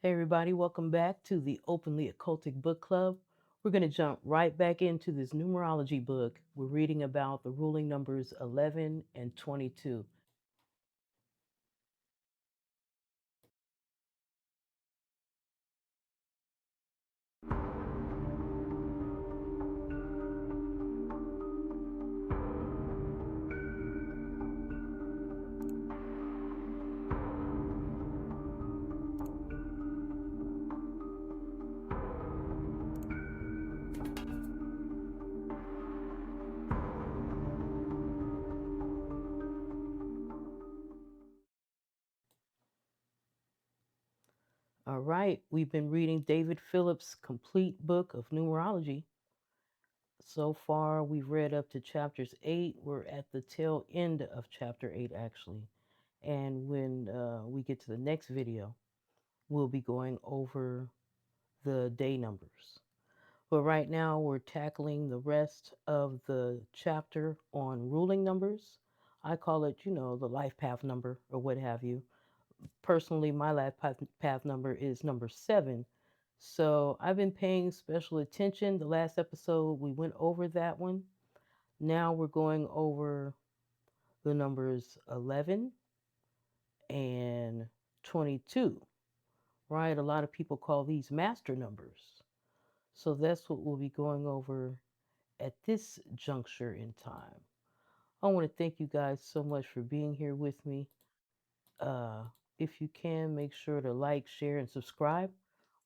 Hey, everybody, welcome back to the Openly Occultic Book Club. We're going to jump right back into this numerology book. We're reading about the ruling numbers 11 and 22. All right, we've been reading David Phillips' Complete Book of Numerology. So far, we've read up to chapters 8. We're at the tail end of chapter 8, actually. And when we get to the next video, we'll be going over the day numbers. But right now, we're tackling the rest of the chapter on ruling numbers. I call it, the life path number or what have you. Personally, my life path number is number 7. So I've been paying special attention. The last episode, we went over that one. Now we're going over the numbers 11 and 22, right? A lot of people call these master numbers. So that's what we'll be going over at this juncture in time. I want to thank you guys so much for being here with me. Uh, if you can, make sure to like, share, and subscribe,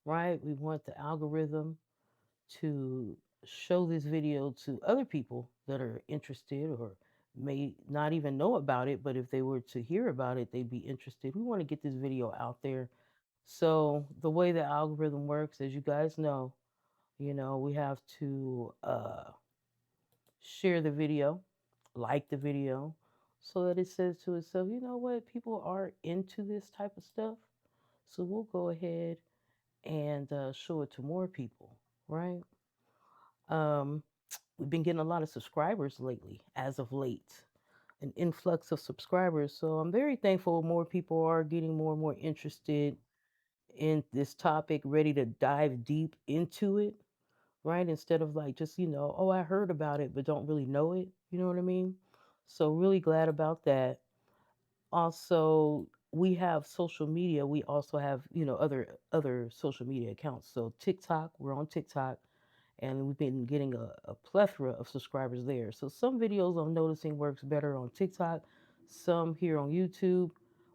right? We want the algorithm to show this video to other people that are interested or may not even know about it, but if they were to hear about it, they'd be interested. We want to get this video out there. So the way the algorithm works, as you guys know, we have to share the video, like the video, so that it says to itself, you know what, people are into this type of stuff. So we'll go ahead and show it to more people, right? Um, we've been getting a lot of subscribers lately, as of late, an influx of subscribers. So I'm very thankful more people are getting more and more interested in this topic, ready to dive deep into it, right? Instead of like just, oh, I heard about it, but don't really know it. You know what I mean? So, really glad about that. Also, we have social media. We also have, other social media accounts. So, TikTok, we're on TikTok, and we've been getting a plethora of subscribers there. So, some videos I'm noticing works better on TikTok, some here on YouTube.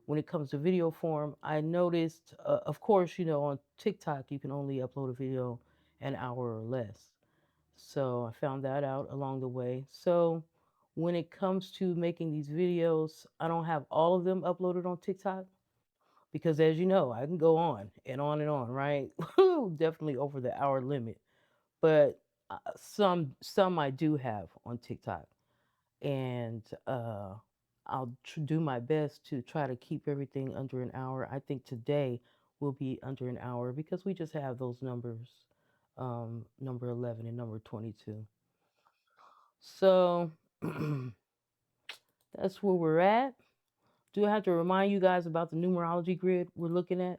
When it comes to video form, I noticed, of course, on TikTok, you can only upload a video an hour or less. So I found that out along the way. So when it comes to making these videos, I don't have all of them uploaded on TikTok because, as you know, I can go on and on, right? Definitely over the hour limit. But some I do have on TikTok, and I'll do my best to try to keep everything under an hour. I think today will be under an hour because we just have those numbers, number 11 and number 22. So that's where we're at. Do I have to remind you guys about the numerology grid we're looking at?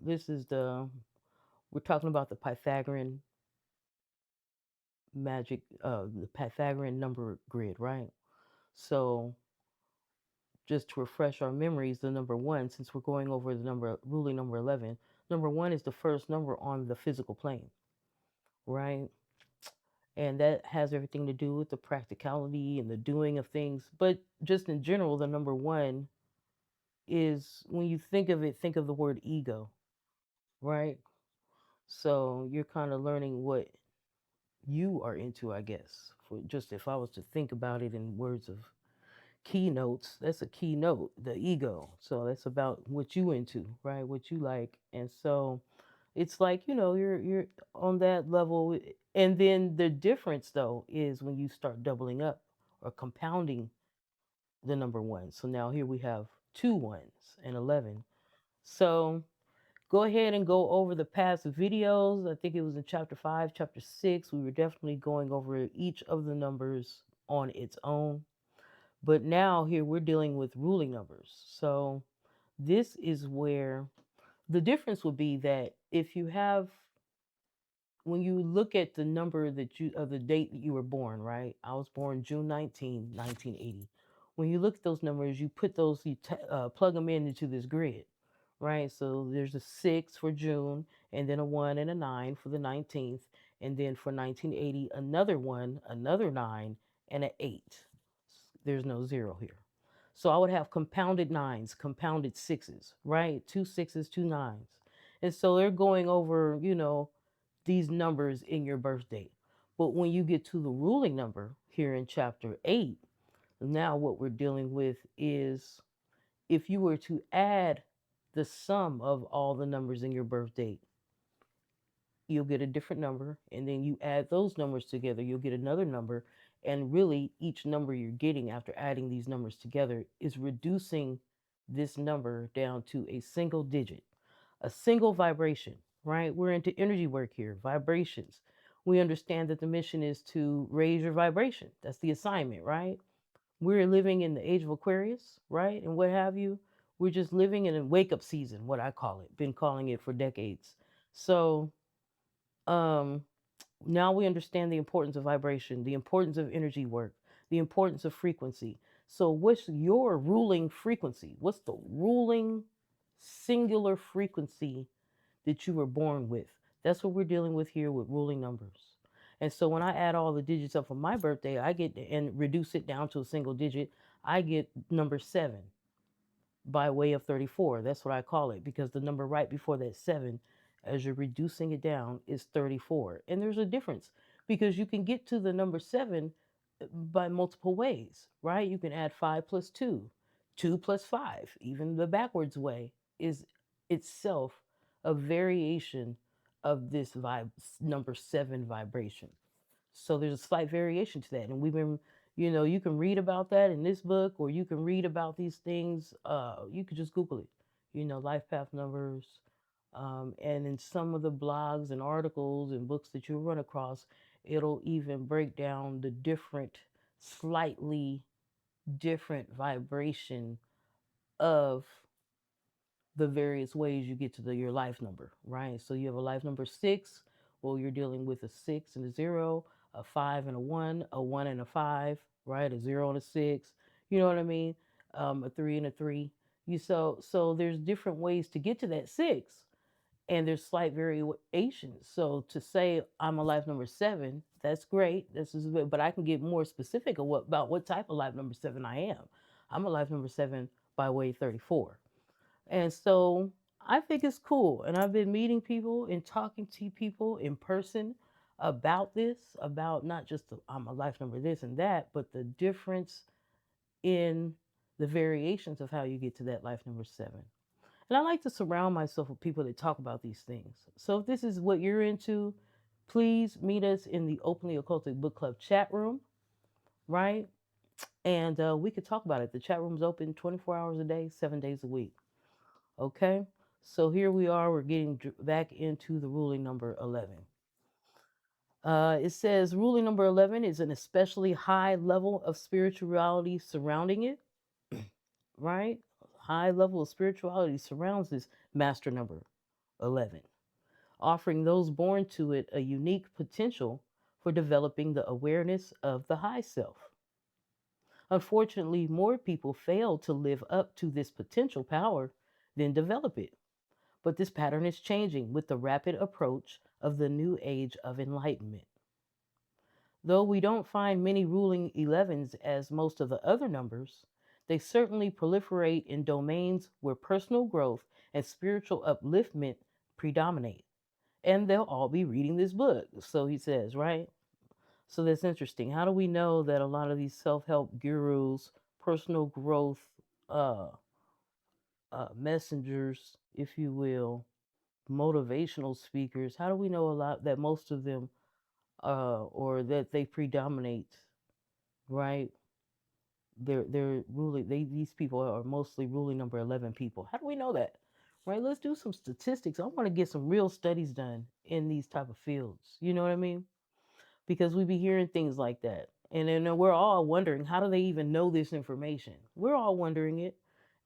This is we're talking about the Pythagorean the Pythagorean number grid, right? So just to refresh our memories, the number 1, since we're going over the ruling number 11, number 1 is the first number on the physical plane, right? And that has everything to do with the practicality and the doing of things. But just in general, the number 1 is, when you think of it, think of the word ego, right? So you're kind of learning what you are into, I guess. For just if I was to think about it in words of keynotes, that's a keynote, the ego. So that's about what you into, right? What you like. And so it's like, you're on that level. And then the difference though is when you start doubling up or compounding the number 1. So now here we have 2 1s and 11. So go ahead and go over the past videos. I think it was in chapter 5, chapter 6. We were definitely going over each of the numbers on its own. But now here we're dealing with ruling numbers. So this is where The difference would be that if you have, when you look at the number that you of the date that you were born, right? I was born June 19, 1980. When you look at those numbers, you put those, plug them in into this grid, right? So there's a 6 for June, and then a 1 and a 9 for the 19th, and then for 1980, another 1, another 9, and an 8. There's no 0 here. So I would have compounded nines, compounded sixes, right? Two sixes, two nines. And so they're going over, these numbers in your birth date. But when you get to the ruling number here in chapter 8, now what we're dealing with is if you were to add the sum of all the numbers in your birth date, you'll get a different number. And then you add those numbers together, you'll get another number. And really, each number you're getting after adding these numbers together is reducing this number down to a single digit, a single vibration, right? We're into energy work here, vibrations. We understand that the mission is to raise your vibration. That's the assignment, right? We're living in the age of Aquarius, right? And what have you. We're just living in a wake up season, what I call it, been calling it for decades. So, um, now we understand the importance of vibration, the importance of energy work, the importance of frequency. So, what's your ruling frequency? What's the ruling singular frequency that you were born with? That's what we're dealing with here with ruling numbers. And so, when I add all the digits up for my birthday, I get and reduce it down to a single digit, I get number 7 by way of 34. That's what I call it because the number right before that 7, as you're reducing it down, is 34. And there's a difference because you can get to the number 7 by multiple ways, right? You can add 5 plus 2, 2 plus 5. Even the backwards way is itself a variation of this number 7 vibration. So there's a slight variation to that. And we've been, you can read about that in this book, or you can read about these things. You could just Google it, life path numbers. And in some of the blogs and articles and books that you'll run across, it'll even break down the different, slightly different vibration of the various ways you get to your life number, right? So you have a life number 6. Well, you're dealing with a 6 and a 0, a 5 and a 1 and a 5, right? A 0 and a 6. You know what I mean? A 3 and a 3. So there's different ways to get to that 6, and there's slight variations. So to say I'm a life number 7, that's great. But I can get more specific about what type of life number 7 I am. I'm a life number 7 by way 34. And so I think it's cool. And I've been meeting people and talking to people in person about this, about not just I'm a life number this and that, but the difference in the variations of how you get to that life number 7. And I like to surround myself with people that talk about these things. So if this is what you're into, please meet us in the Openly Occultic Book Club chat room, right? And we could talk about it. The chat room's open 24 hours a day, 7 days a week. Okay, so here we are. We're getting back into the ruling number 11. It says ruling number 11 is an especially high level of spirituality surrounding it, right? High level of spirituality surrounds this master number 11, offering those born to it a unique potential for developing the awareness of the high self. Unfortunately, more people fail to live up to this potential power than develop it. But this pattern is changing with the rapid approach of the new age of enlightenment. Though we don't find many ruling 11s as most of the other numbers, they certainly proliferate in domains where personal growth and spiritual upliftment predominate. And they'll all be reading this book, so he says, right? So that's interesting. How do we know that a lot of these self help gurus, personal growth uh, messengers, if you will, motivational speakers, how do we know a lot that most of them or that they predominate, right? They're ruling these people are mostly ruling number 11 people. How do we know that? Right? Let's do some statistics. I want to get some real studies done in these type of fields. You know what I mean? Because we be hearing things like that. And then we're all wondering, how do they even know this information? We're all wondering it.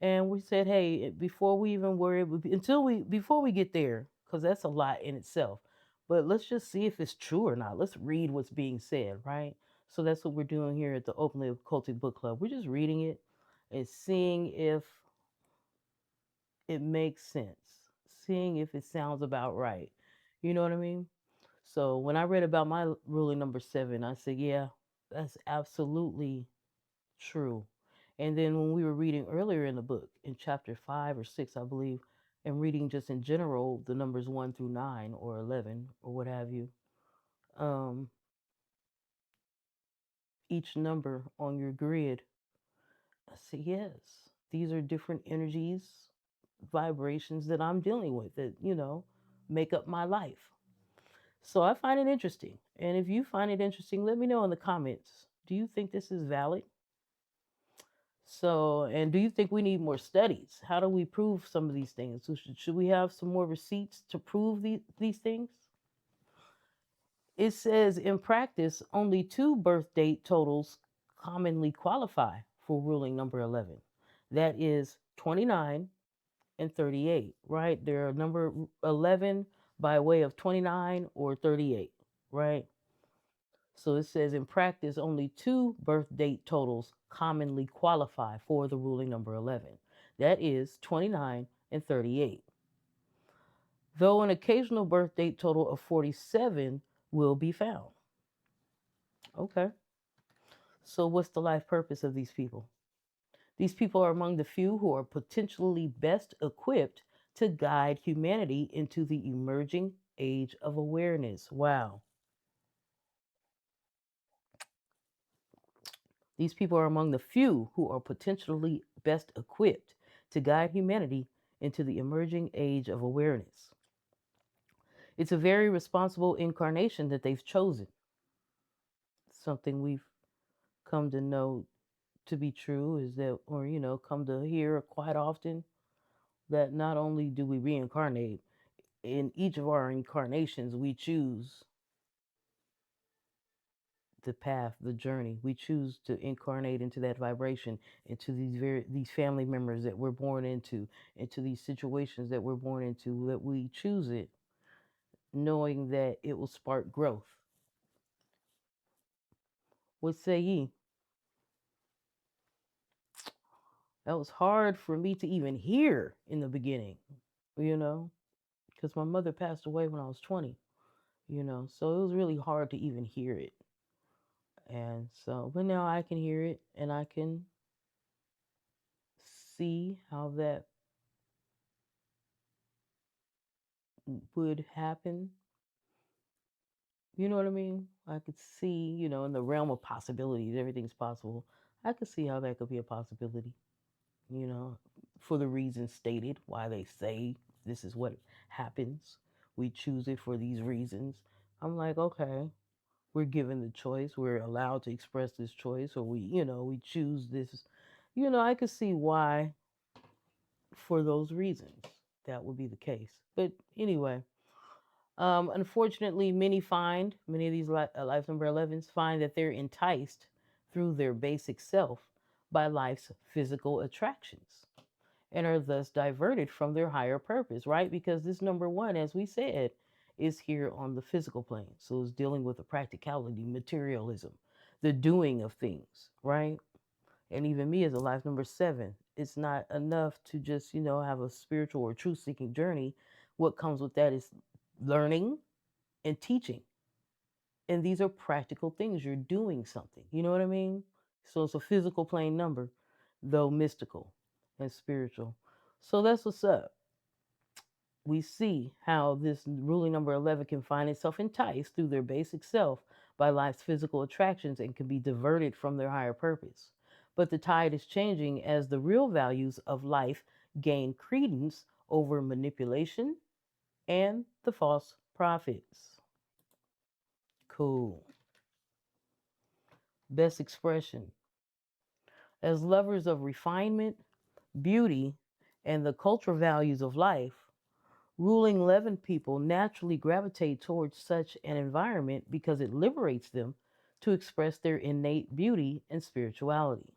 And we said, hey, before we even worry, before we get there, because that's a lot in itself. But let's just see if it's true or not. Let's read what's being said, right? So that's what we're doing here at the Openly Occultic Book Club. We're just reading it and seeing if it makes sense, seeing if it sounds about right. You know what I mean? So when I read about my ruling number 7, I said, yeah, that's absolutely true. And then when we were reading earlier in the book, in chapter 5 or 6, I believe, and reading just in general the numbers 1 through 9 or 11 or what have you, um, each number on your grid, I said, yes, these are different energies, vibrations that I'm dealing with that, make up my life. So I find it interesting. And if you find it interesting, let me know in the comments. Do you think this is valid? So, and do you think we need more studies? How do we prove some of these things? So should we have some more receipts to prove these things? It says in practice, only two birth date totals commonly qualify for ruling number 11. That is 29 and 38, right? They're number 11 by way of 29 or 38, right? So it says in practice, only two birth date totals commonly qualify for the ruling number 11. That is 29 and 38. Though an occasional birth date total of 47 will be found. Okay. So what's the life purpose of these people? These people are among the few who are potentially best equipped to guide humanity into the emerging age of awareness. Wow. These people are among the few who are potentially best equipped to guide humanity into the emerging age of awareness. It's a very responsible incarnation that they've chosen. Something we've come to know to be true is that, or, come to hear quite often, that not only do we reincarnate, in each of our incarnations, we choose the path, the journey. We choose to incarnate into that vibration, into these family members that we're born into these situations that we're born into. That we choose it, knowing that it will spark growth. What say ye? That was hard for me to even hear in the beginning, you know, because my mother passed away when I was 20, so it was really hard to even hear it. And so, but now I can hear it and I can see how that would happen. You know what I mean? I could see, in the realm of possibilities, everything's possible. I could see how that could be a possibility, you know, for the reasons stated, why they say this is what happens. We choose it for these reasons. I'm like, okay, we're given the choice. We're allowed to express this choice, or we choose this. I could see why, for those reasons, that would be the case. But anyway, unfortunately, many of these life number 11s find that they're enticed through their basic self by life's physical attractions and are thus diverted from their higher purpose, right? Because this number 1, as we said, is here on the physical plane. So it's dealing with the practicality, materialism, the doing of things, right? And even me as a life number 7, it's not enough to just, have a spiritual or truth seeking journey. What comes with that is learning and teaching. And these are practical things. You're doing something. You know what I mean? So it's a physical plane number, though mystical and spiritual. So that's what's up. We see how this ruling number 11 can find itself enticed through their basic self by life's physical attractions and can be diverted from their higher purpose. But the tide is changing as the real values of life gain credence over manipulation and the false prophets. Cool. Best expression. As lovers of refinement, beauty, and the cultural values of life, ruling 11 people naturally gravitate towards such an environment because it liberates them to express their innate beauty and spirituality.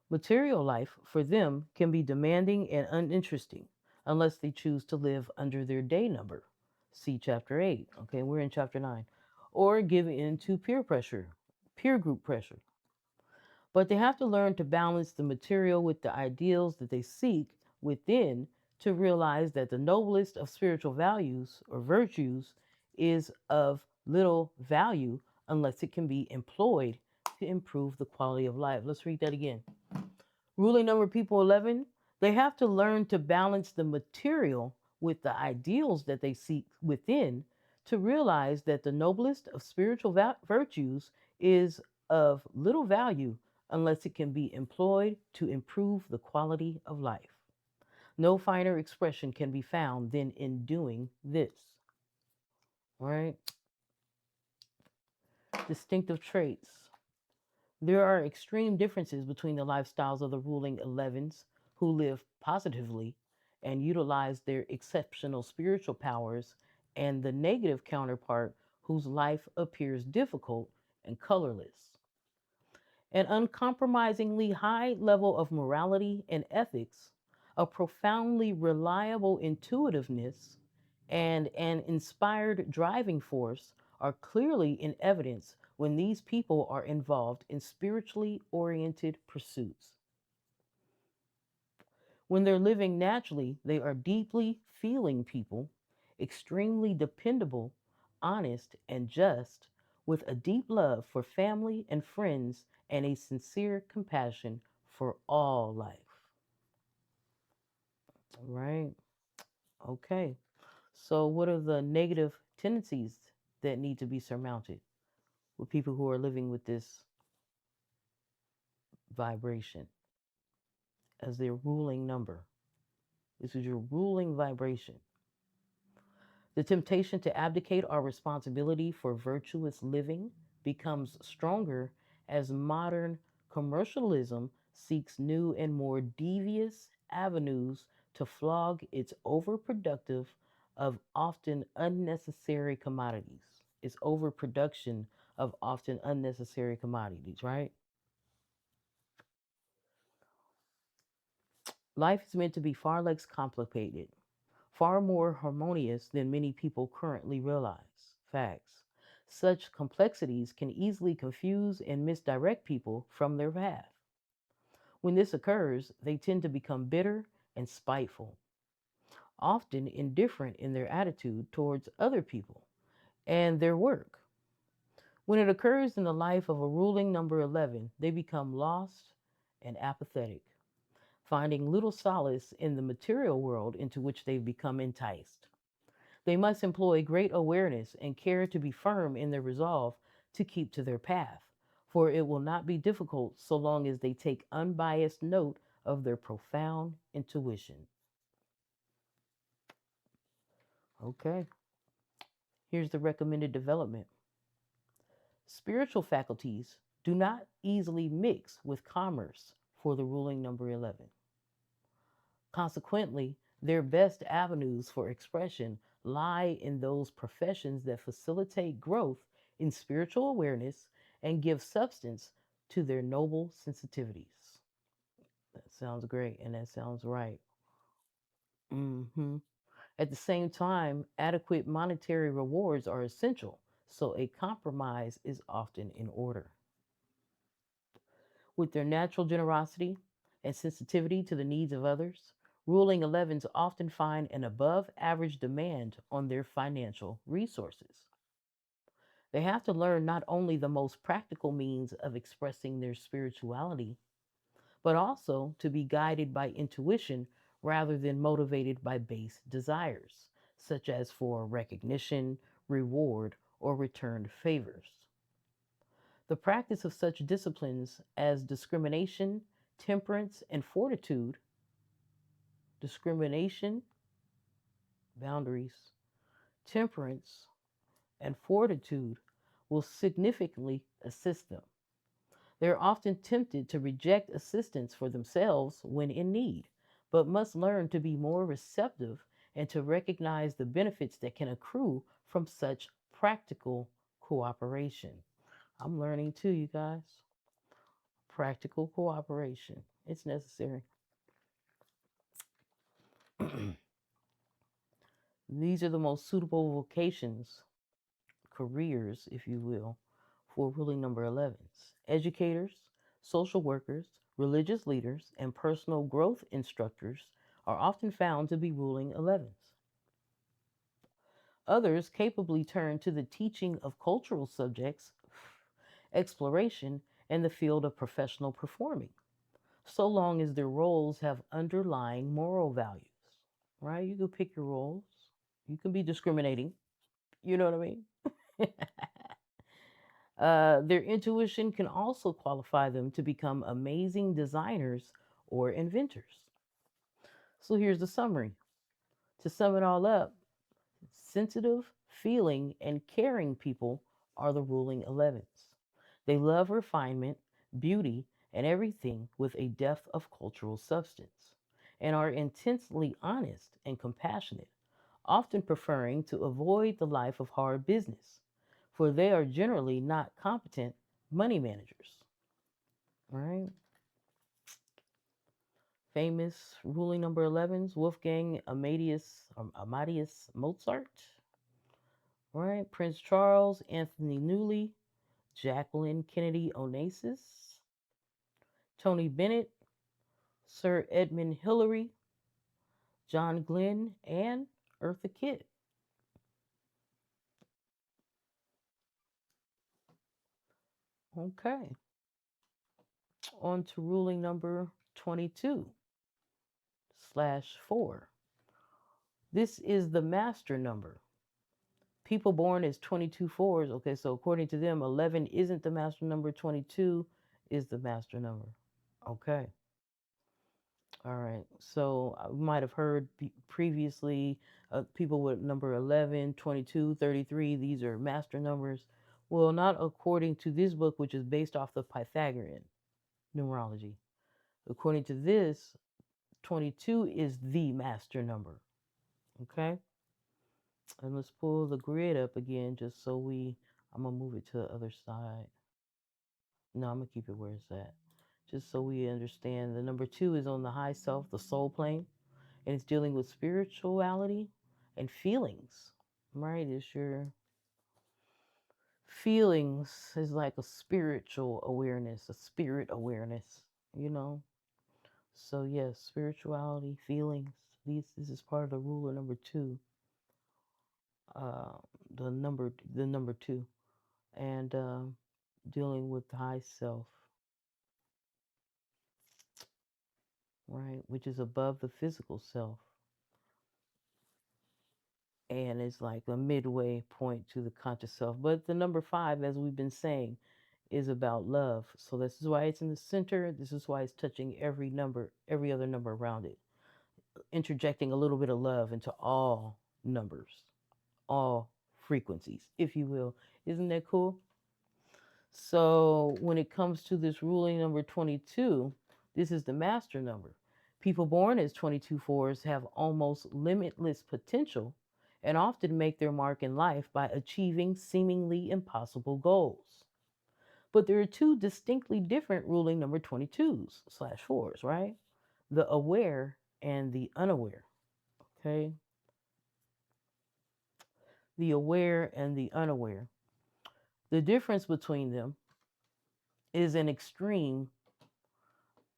Material life for them can be demanding and uninteresting unless they choose to live under their day number. See chapter 8. Okay, we're in chapter 9. Or give in to peer pressure, peer group pressure. But they have to learn to balance the material with the ideals that they seek within to realize that the noblest of spiritual values or virtues is of little value unless it can be employed to improve the quality of life. Let's read that again. Ruling number people 11, they have to learn to balance the material with the ideals that they seek within to realize that the noblest of spiritual virtues is of little value unless it can be employed to improve the quality of life. No finer expression can be found than in doing this. Right? Distinctive traits. There are extreme differences between the lifestyles of the ruling 11s who live positively and utilize their exceptional spiritual powers and the negative counterpart whose life appears difficult and colorless. An uncompromisingly high level of morality and ethics, a profoundly reliable intuitiveness, and an inspired driving force are clearly in evidence when these people are involved in spiritually oriented pursuits. When they're living naturally, they are deeply feeling people, extremely dependable, honest, and just, with a deep love for family and friends and a sincere compassion for all life. All right. Okay. So, what are the negative tendencies that need to be surmounted with people who are living with this vibration as their ruling number? This is your ruling vibration. The temptation to abdicate our responsibility for virtuous living becomes stronger as modern commercialism seeks new and more devious avenues to flog its overproductive of often unnecessary commodities. Its overproduction of often unnecessary commodities, right? Life is meant to be far less complicated, far more harmonious than many people currently realize. Facts. Such complexities can easily confuse and misdirect people from their path. When this occurs, they tend to become bitter and spiteful, often indifferent in their attitude towards other people and their work. When it occurs in the life of a ruling number 11, they become lost and apathetic, finding little solace in the material world into which they've become enticed. They must employ great awareness and care to be firm in their resolve to keep to their path, for it will not be difficult so long as they take unbiased note of their profound intuition. Okay, here's the recommended development. Spiritual faculties do not easily mix with commerce for the ruling number 11. Consequently, their best avenues for expression lie in those professions that facilitate growth in spiritual awareness and give substance to their noble sensitivities. That sounds great and that sounds right. hmm At the same time, adequate monetary rewards are essential, so a compromise is often in order. With their natural generosity and sensitivity to the needs of others, ruling 11s often find an above average demand on their financial resources. They have to learn not only the most practical means of expressing their spirituality, but also to be guided by intuition rather than motivated by base desires, such as for recognition, reward, or returned favors. The practice of such disciplines as discrimination, temperance, and fortitude, discrimination, boundaries, temperance, and fortitude will significantly assist them. They are often tempted to reject assistance for themselves when in need, but must learn to be more receptive and to recognize the benefits that can accrue from such practical cooperation. I'm learning too, you guys. Practical cooperation. It's necessary. These are the most suitable vocations, careers, if you will, for ruling number 11s. Educators, social workers, religious leaders, and personal growth instructors are often found to be ruling 11s. Others capably turn to the teaching of cultural subjects, exploration, and the field of professional performing, so long as their roles have underlying moral values. Right? You can pick your roles. You can be discriminating. You know what I mean? Their intuition can also qualify them to become amazing designers or inventors. So here's the summary. To sum it all up, sensitive, feeling, and caring people are the ruling 11s. They love refinement, beauty, and everything with a depth of cultural substance, and are intensely honest and compassionate, often preferring to avoid the life of hard business, for they are generally not competent money managers. Right? Famous ruling number 11s, Wolfgang Amadeus Mozart, right? Prince Charles, Anthony Newley, Jacqueline Kennedy Onassis, Tony Bennett, Sir Edmund Hillary, John Glenn, and Eartha Kitt. Okay, on to ruling number 22 slash 4. This is the master number. People born as 22 fours, okay, so according to them, 11 isn't the master number, 22 is the master number. Okay. All right. So we might have heard previously people with number 11, 22, 33. These are master numbers. Well, not according to this book, which is based off the Pythagorean numerology. According to this, 22 is the master number. Okay. And let's pull the grid up again just so I'm going to move it to the other side. No, I'm going to keep it where it's at. Just so we understand. The number 2 is on the high self, the soul plane, and it's dealing with spirituality and feelings, right? It's your feelings is like a spiritual awareness, a spirit awareness, you know? So, yes, spirituality, feelings. This is part of the ruler number 2, uh, the number 2, and dealing with the high self, right? Which is above the physical self. And it's like a midway point to the conscious self. But the number 5, as we've been saying, is about love. So this is why it's in the center. This is why it's touching every number, every other number around it, interjecting a little bit of love into all numbers, all frequencies, if you will. Isn't that cool? So when it comes to this ruling number 22, this is the master number. People born as 22 fours have almost limitless potential and often make their mark in life by achieving seemingly impossible goals. But there are two distinctly different ruling number 22s slash 4s, right? The aware and the unaware. Okay? The aware and the unaware. The difference between them is an extreme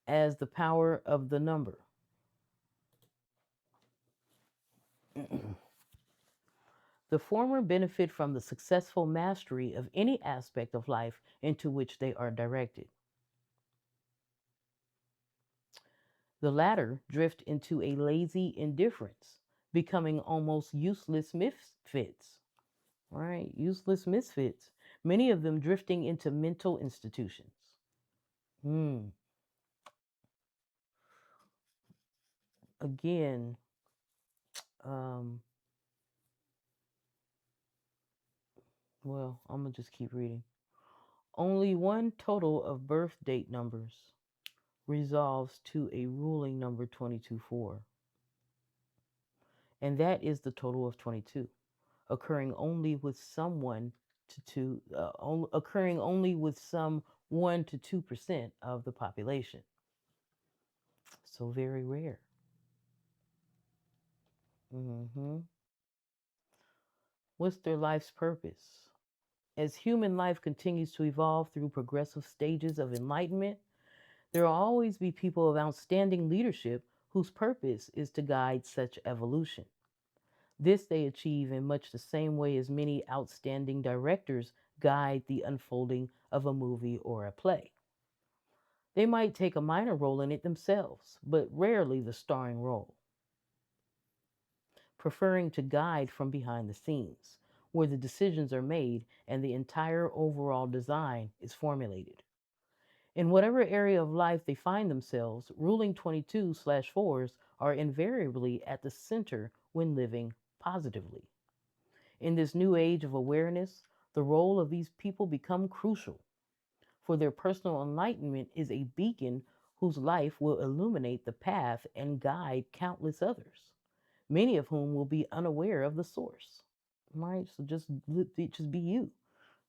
as the power of the number. The former benefit from the successful mastery of any aspect of life into which they are directed. The latter drift into a lazy indifference, becoming almost useless misfits, right? Useless misfits, many of them drifting into mental institutions. Hmm. Again, um, well, I'm going to just keep reading. Only one total of birth date numbers resolves to a ruling number 22-4, and that is the total of 22, occurring only with someone to two, occurring only with some 1 to 2% of the population. So very rare. hmm What's their life's purpose? As human life continues to evolve through progressive stages of enlightenment, there will always be people of outstanding leadership whose purpose is to guide such evolution. This they achieve in much the same way as many outstanding directors guide the unfolding of a movie or a play. They might take a minor role in it themselves, but rarely the starring role, preferring to guide from behind the scenes, where the decisions are made and the entire overall design is formulated. In whatever area of life they find themselves, ruling 22/4s are invariably at the center when living positively. In this new age of awareness, the role of these people become crucial, for their personal enlightenment is a beacon whose life will illuminate the path and guide countless others, many of whom will be unaware of the source. Right? So just be you.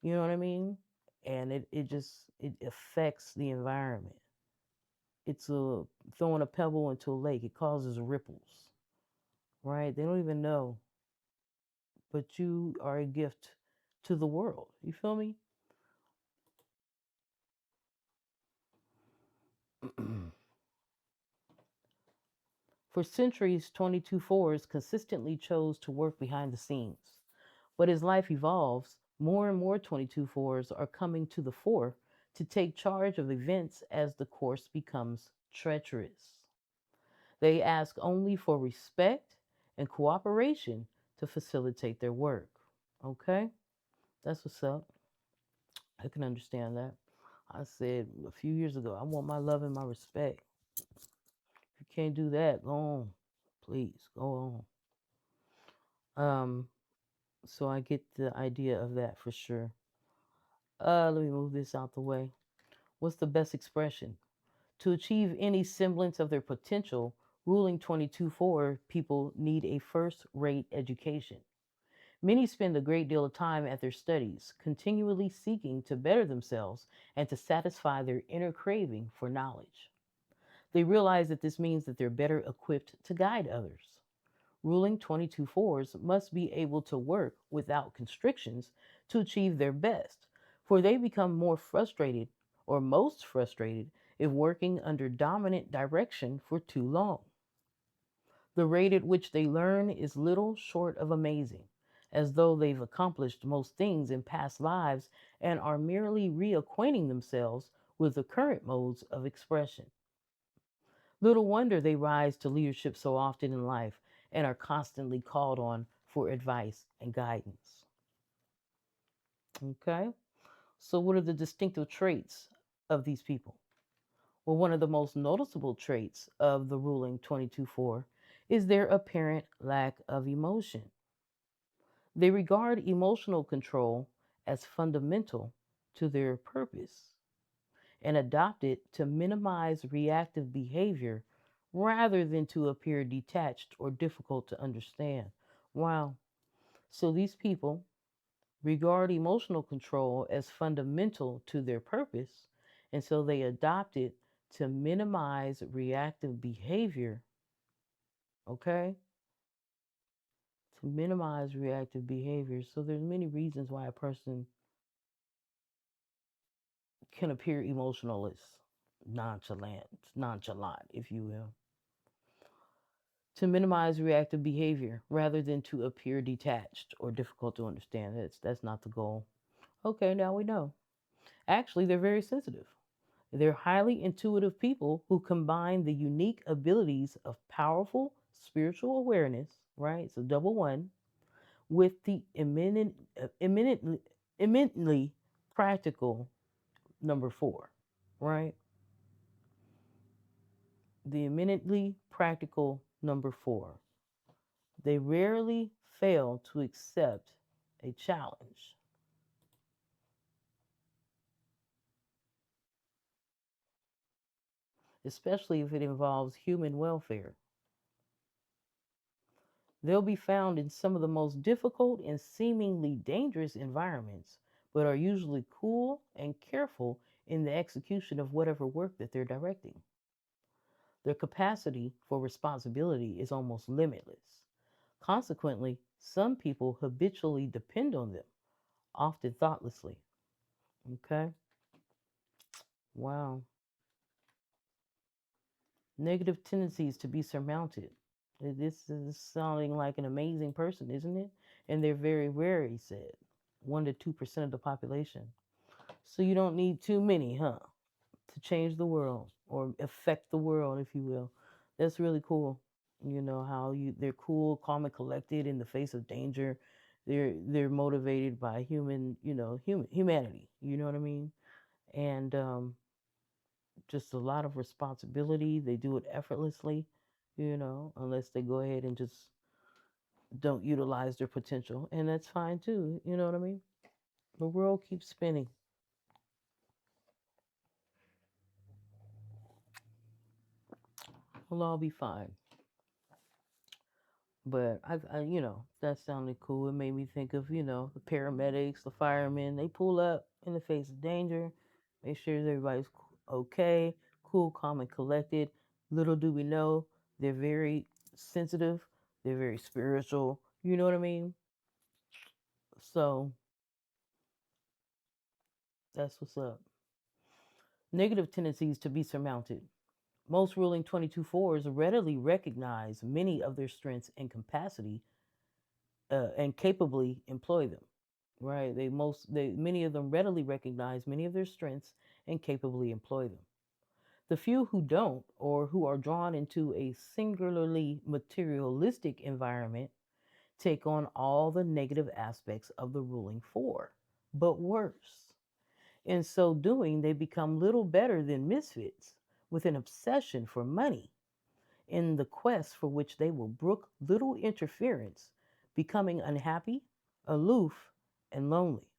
You know what I mean? And it affects the environment. It's a throwing a pebble into a lake. It causes ripples. Right? They don't even know, but you are a gift to the world. You feel me? For centuries, 22/4s consistently chose to work behind the scenes. But as life evolves, more and more 22/4s are coming to the fore to take charge of events as the course becomes treacherous. They ask only for respect and cooperation to facilitate their work. Okay? That's what's up. I can understand that. I said a few years ago, I want my love and my respect. If you can't do that, go on. Please, go on. So I get the idea of that for sure. Let me move this out the way. What's the best expression? To achieve any semblance of their potential, ruling 22/4 people need a first rate education. Many spend a great deal of time at their studies, continually seeking to better themselves and to satisfy their inner craving for knowledge. They realize that this means that they're better equipped to guide others. Ruling 22/4s must be able to work without constrictions to achieve their best, for they become more frustrated or most frustrated if working under dominant direction for too long. The rate at which they learn is little short of amazing, as though they've accomplished most things in past lives and are merely reacquainting themselves with the current modes of expression. Little wonder they rise to leadership so often in life and are constantly called on for advice and guidance. Okay? So, what are the distinctive traits of these people? Well, one of the most noticeable traits of the ruling 22/4 is their apparent lack of emotion. They regard emotional control as fundamental to their purpose and adopt it to minimize reactive behavior rather than to appear detached or difficult to understand. Wow. So these people regard emotional control as fundamental to their purpose, and so they adopt it to minimize reactive behavior, okay? To minimize reactive behavior. So there's many reasons why a person can appear emotionless, nonchalant, if you will. To minimize reactive behavior rather than to appear detached or difficult to understand. That's not the goal. Okay, now we know. Actually, they're very sensitive. They're highly intuitive people who combine the unique abilities of powerful spiritual awareness, right? So double one, with the eminently practical number four, right? The eminently practical number four. They rarely fail to accept a challenge, especially if it involves human welfare. They'll be found in some of the most difficult and seemingly dangerous environments, but are usually cool and careful in the execution of whatever work that they're directing. Their capacity for responsibility is almost limitless. Consequently, some people habitually depend on them, often thoughtlessly. Okay? Wow. Negative tendencies to be surmounted. This is sounding like an amazing person, isn't it? And they're very rare, he said. 1 to 2% of the population. So you don't need too many, huh? To change the world or affect the world, if you will. That's really cool. You know how they're cool, calm, and collected in the face of danger. They're motivated by humanity. You know what I mean? And just a lot of responsibility. They do it effortlessly. Unless they go ahead and just don't utilize their potential, and that's fine too. You know what I mean? The world keeps spinning. We'll all be fine. But that sounded cool. It made me think of, the paramedics, the firemen. They pull up in the face of danger, make sure everybody's okay, cool, calm, and collected. Little do we know, they're very sensitive. They're very spiritual. You know what I mean? So that's what's up. Negative tendencies to be surmounted. Most ruling 22-4s readily recognize many of their strengths and capacity and capably employ them. Right? Many of them readily recognize many of their strengths and capably employ them. The few who don't, or who are drawn into a singularly materialistic environment, take on all the negative aspects of the ruling four, but worse. In so doing, they become little better than misfits with an obsession for money in the quest for which they will brook little interference, becoming unhappy, aloof, and lonely.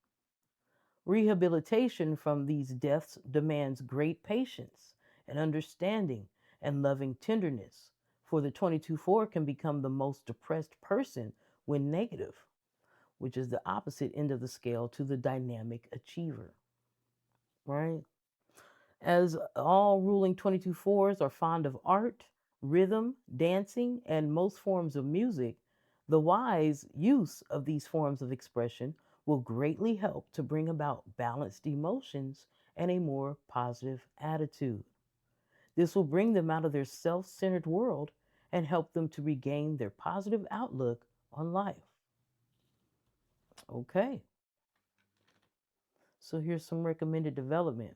Rehabilitation from these deaths demands great patience and understanding and loving tenderness, for the 22-4 can become the most depressed person when negative, which is the opposite end of the scale to the dynamic achiever, right? As all ruling 22-4s are fond of art, rhythm, dancing, and most forms of music, the wise use of these forms of expression will greatly help to bring about balanced emotions and a more positive attitude. This will bring them out of their self centered world and help them to regain their positive outlook on life. Okay, so here's some recommended development.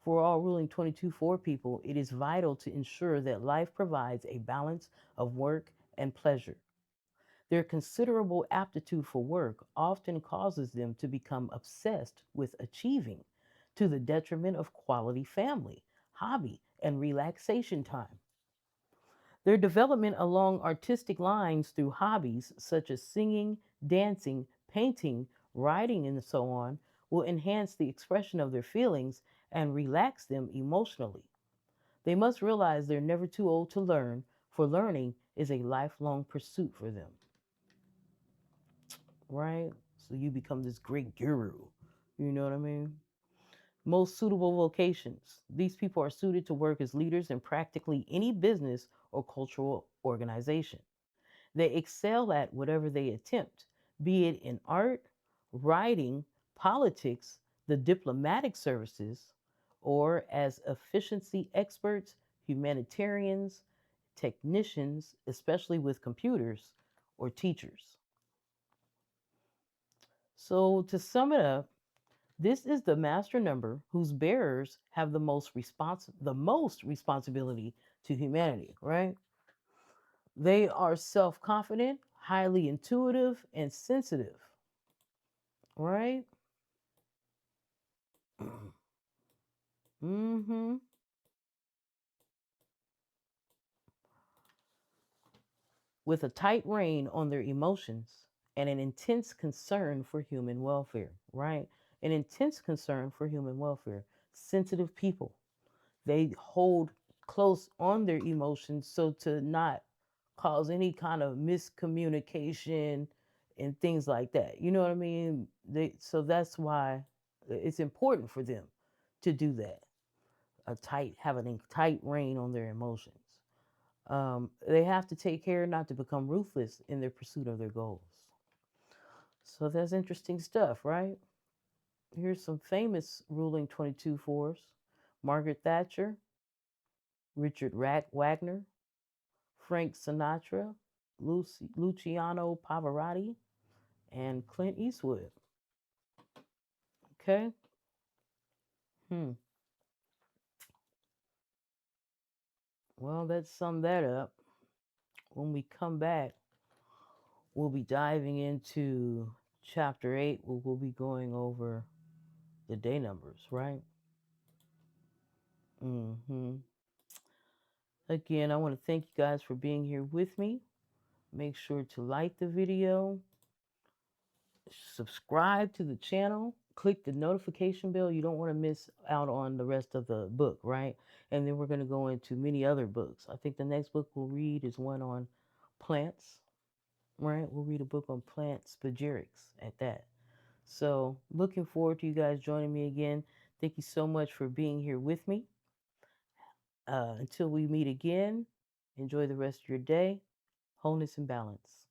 For all ruling 22-4 people, it is vital to ensure that life provides a balance of work and pleasure. Their considerable aptitude for work often causes them to become obsessed with achieving to the detriment of quality family, hobby, and relaxation time. Their development along artistic lines through hobbies such as singing, dancing, painting, writing, and so on will enhance the expression of their feelings and relax them emotionally. They must realize they're never too old to learn, for learning is a lifelong pursuit for them, right? So you become this great guru. You know what I mean? Most suitable vocations. These people are suited to work as leaders in practically any business or cultural organization. They excel at whatever they attempt, be it in art, writing, politics, the diplomatic services, or as efficiency experts, humanitarians, technicians, especially with computers, or teachers. So, to sum it up, this is the master number whose bearers have the most responsibility to humanity, right? They are self-confident, highly intuitive, and sensitive, right? hmm With a tight rein on their emotions and an intense concern for human welfare, right? An intense concern for human welfare. Sensitive people, they hold close on their emotions so to not cause any kind of miscommunication and things like that. You know what I mean? So that's why it's important for them to do that. Having a tight rein on their emotions. They have to take care not to become ruthless in their pursuit of their goals. So that's interesting stuff, right? Here's some famous ruling 22 fours: Margaret Thatcher, Richard Wagner, Frank Sinatra, Luciano Pavarotti, and Clint Eastwood. Okay? Hmm. Well, let's sum that up. When we come back, we'll be diving into chapter 8, where we'll be going over the day numbers, right? Hmm. Again, I want to thank you guys for being here with me. Make sure to like the video, subscribe to the channel, click the notification bell. You don't want to miss out on the rest of the book, right? And then we're going to go into many other books. I think the next book we'll read is one on plants, right? We'll read a book on plant spagyrics at that. So, looking forward to you guys joining me again. Thank you so much for being here with me. Until we meet again, enjoy the rest of your day. Wholeness and balance.